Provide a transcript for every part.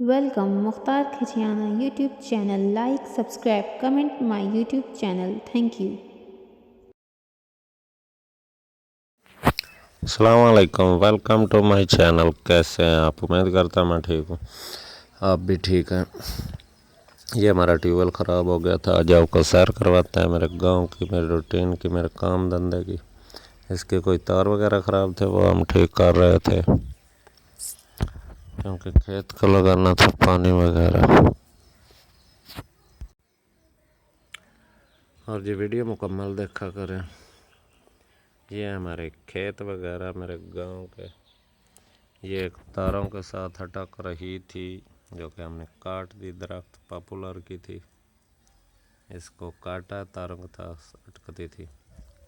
Welcome Mukhtar Khichiana YouTube channel. Like, subscribe, comment my YouTube channel. Thank you. अस्सलाम वालेकुम, welcome to my channel. कैसे हैं आप? उम्मीद करता मैं ठीक हूँ, आप भी ठीक हैं। ये हमारा ट्यूबवेल ख़राब हो गया था, आज आपको सैर करवाते हैं मेरे गांव की, मेरे रूटीन की, मेरे काम धंधे की। इसके कोई तार वगैरह ख़राब थे, वो हम ठीक कर रहे थे क्योंकि खेत को लगाना था पानी वगैरह। और ये वीडियो मुकम्मल देखा करें। ये हमारे खेत वगैरह मेरे गांव के, ये एक तारों के साथ अटक रही थी जो कि हमने काट दी। दरख्त पॉपुलर की थी, इसको काटा, तारों के साथ अटकती थी।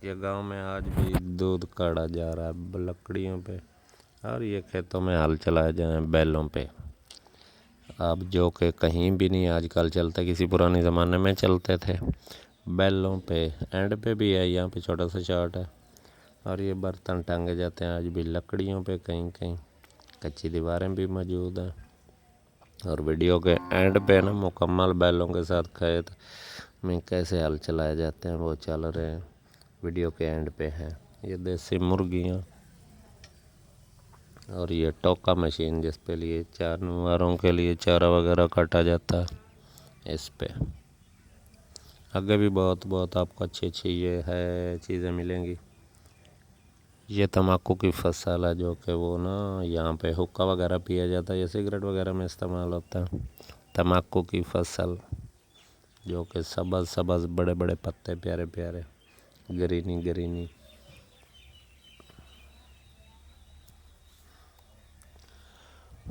ये गांव में आज भी दूध काढ़ा जा रहा है लकड़ियों पे, और ये खेतों में हल चलाए जा रहे हैं बैलों पे। अब जो कि कहीं भी नहीं आजकल चलते, किसी पुराने ज़माने में चलते थे बैलों पे। एंड पे भी है, यहाँ पे छोटा सा चार्ट है। और ये बर्तन टांगे जाते हैं आज भी लकड़ियों पे, कहीं कहीं कच्ची दीवारें भी मौजूद हैं। और वीडियो के एंड पे ना मुकम्मल बैलों के साथ खेत में कैसे हल चलाए जाते हैं वो चल रहे हैं, वीडियो के एंड पे है। ये देसी मुर्गियाँ और ये टोका मशीन जिस पे लिए जानवरों के लिए चारा वगैरह काटा जाता है, इस पे। आगे भी बहुत बहुत आपको अच्छी अच्छी ये है चीज़ें मिलेंगी। ये तम्बाकू की फसल है जो कि वो ना यहाँ पे हुक्का वगैरह पिया जाता है, ये सिगरेट वगैरह में इस्तेमाल होता है। तम्बाकू की फसल जो कि सबज सबज बड़े बड़े पत्ते, प्यारे प्यारे, ग्रीनी ग्रीनी।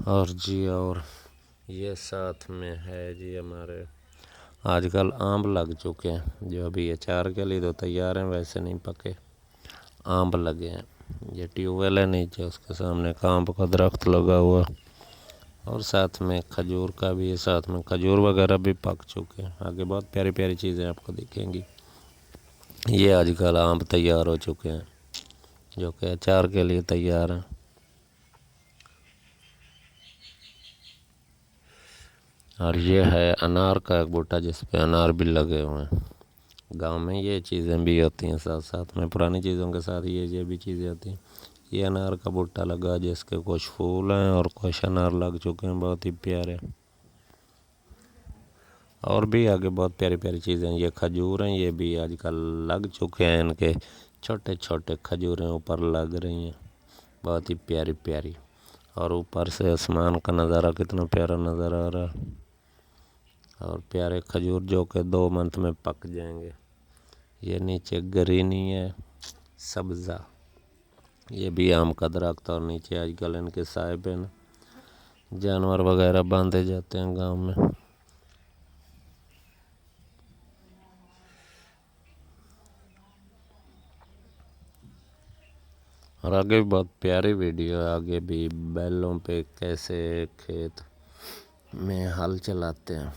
और जी, और ये साथ में है जी हमारे आजकल आम लग चुके हैं, जो अभी अचार के लिए तो तैयार हैं, वैसे नहीं पके, आम लगे हैं। ये ट्यूबवेल है नीचे, उसके सामने आम का दरख्त लगा हुआ, और साथ में खजूर का भी है, साथ में खजूर वगैरह भी पक चुके हैं। आगे बहुत प्यारी प्यारी चीज़ें आपको दिखेंगी। ये आजकल आम तैयार हो चुके हैं जो कि अचार के लिए तैयार हैं। और ये है अनार का एक बूटा जिस पे अनार भी लगे हुए हैं। गांव में ये चीज़ें भी होती हैं, साथ साथ में पुरानी चीज़ों के साथ ये भी चीज़ें होती हैं। ये अनार का बूटा लगा जिसके कुछ फूल हैं और कुछ अनार लग चुके हैं, बहुत ही प्यारे। और भी आगे बहुत प्यारी प्यारी चीज़ें। ये खजूर हैं, ये भी आजकल लग चुके हैं, इनके छोटे छोटे खजूरें ऊपर लग रही हैं, बहुत ही प्यारी प्यारी। और ऊपर से आसमान का नज़ारा कितना प्यारा नज़र आ रहा है। और प्यारे खजूर जो कि 2 मंथ में पक जाएंगे। ये नीचे ग्रीनी है, सब्ज़ा, ये भी आम का दरख्त। और नीचे आजकल इनके साए पे ना जानवर वगैरह बांधे जाते हैं गांव में। और आगे भी बहुत प्यारी वीडियो है, आगे भी बैलों पे कैसे खेत में हल चलाते हैं।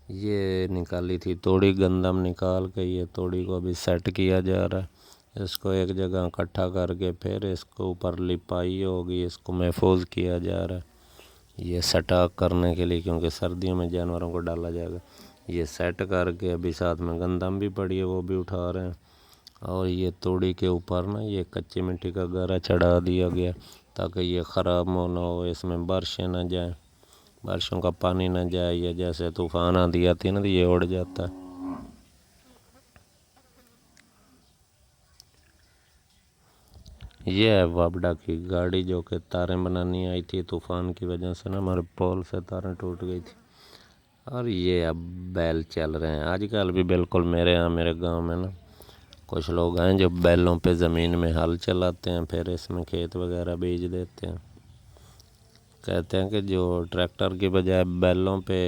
ये निकाली थी तोड़ी, गंदम निकाल के ये तोड़ी को अभी सेट किया जा रहा है। इसको एक जगह इकट्ठा करके फिर इसको ऊपर लिपाई होगी, इसको महफूज किया जा रहा है ये सटा करने के लिए, क्योंकि सर्दियों में जानवरों को डाला जाएगा। ये सेट करके अभी साथ में गंदम भी पड़ी है, वो भी उठा रहे हैं। और ये तोड़ी के ऊपर ना ये कच्ची मिट्टी का गरा चढ़ा दिया गया ताकि ये ख़राब ना हो, इसमें बारिशें ना जाएं, बारिशों का पानी ना जाए। या जैसे तूफान आंधी आती है ना तो ये उड़ जाता है। ये है वापडा की गाड़ी जो कि तारें बनानी आई थी, तूफान की वजह से ना हमारे पोल से तारें टूट गई थी। और ये अब बैल चल रहे हैं आजकल भी। बिल्कुल मेरे यहाँ मेरे गांव में ना कुछ लोग हैं जो बैलों पे ज़मीन में हल चलाते हैं, फिर इसमें खेत वगैरह बीज देते हैं। कहते हैं कि जो ट्रैक्टर की बजाय बैलों पे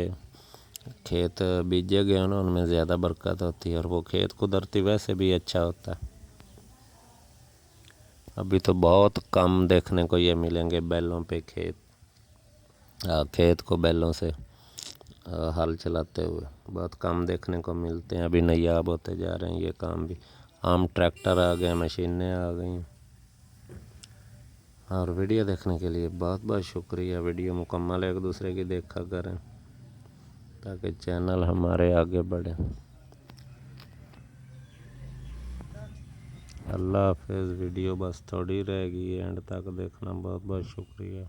खेत बीजे गए ना, उनमें ज़्यादा बरकत होती है, और वो खेत कुदरती वैसे भी अच्छा होता है। अभी तो बहुत कम देखने को ये मिलेंगे बैलों पे खेत, खेत को बैलों से हल चलाते हुए बहुत कम देखने को मिलते हैं। अभी नायाब होते जा रहे हैं ये काम भी। आम ट्रैक्टर आ गए, मशीनें आ गई। اور ویڈیو دیکھنے کے لیے بہت بہت شکریہ. ویڈیو مکمل ایک دوسرے کی دیکھا کریں تاکہ چینل ہمارے آگے بڑھے. اللہ حافظ. ویڈیو بس تھوڑی رہ گئی، اینڈ تک دیکھنا. بہت بہت شکریہ.